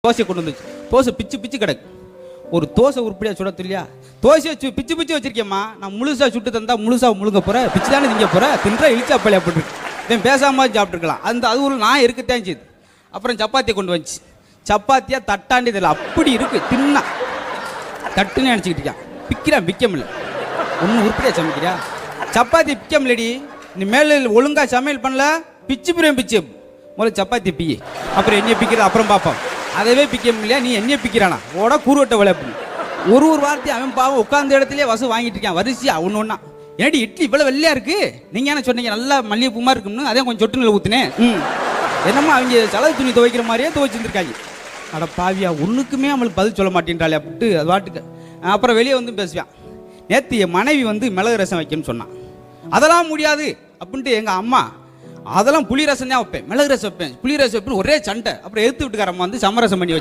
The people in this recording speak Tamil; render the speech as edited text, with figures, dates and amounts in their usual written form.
தோசை கொண்டு வந்துச்சு. தோசை பிச்சு பிச்சு கிடக்கு. ஒரு தோசை உருப்படியா சுட தெரியலையா? தோசையை பிச்சு பிச்சு வச்சிருக்கேம்மா. நான் முழுசா சுட்டு தந்தா முழுசா முழுங்க போற, பிச்சு தானே திங்க போற, தின்றா இழிச்சா பழைய போட்டுருக்கு. இவன் பேசாம சாப்பிட்டுருக்கலாம். அது ஒரு நான் இருக்கத்தான் செய்யுது. அப்புறம் சப்பாத்தியை கொண்டு வந்துச்சு. சப்பாத்தியா தட்டாண்டி இதில் அப்படி இருக்கு. தின்னா தட்டுன்னு நினச்சிக்கிட்டு இருக்கான். பிக்கிறான், பிக்க முடியல. ஒன்றும் உருப்படியா சமைக்கிறியா? சப்பாத்தி பிக்க முடியலடி. நீ மேலே ஒழுங்கா சமையல் பண்ணல, பிச்சு பிச்சு முதல்ல சப்பாத்தி பிய், அப்புறம் என்னைய பிக்கிற அப்புறம் பார்ப்போம். அதவே பிக்க முடியல, நீ என்னைய பிக்கிறானா? ஓட கூறுவட்ட விளையாடு. ஒரு வார்த்தை அவன் பாவம் உட்கார்ந்த இடத்துலயே வசு வாங்கிட்டு இருக்கான். வரிசையா ஒன்று ஒன்றா. ஏடி இட்லி இவ்வளோ வெள்ளையா இருக்கு, நீங்க என்ன சொன்னீங்க நல்லா மல்லிகைப்பூமா இருக்குன்னு, அதே கொஞ்சம் சொட்டு நிலை ஊத்துனேன். என்னம்மா அவங்க செலவு துணி துவைக்கிற மாதிரியே துவைச்சிருந்துருக்காங்க. அட பாவியா, ஒன்றுக்குமே அவளுக்கு பதில் சொல்ல மாட்டேன்றாளே அப்படின்ட்டு அது வாட்டுக்கு. அப்புறம் வெளியே வந்து பேசுவான். நேற்று என் மனைவி வந்து மிளகு ரசம் வைக்கணும்னு சொன்னான். அதெல்லாம் முடியாது அப்படின்ட்டு எங்கள் அம்மா, அதெல்லாம் புளி ரசம் தான் வைப்பேன், மிளகு ரசம் வைப்பேன், புளி ரசம் வைப்பேன் ஒரே சண்டை. அப்புறம் எடுத்து விட்டுக்காரம்மா வந்து சமரசம் பண்ணி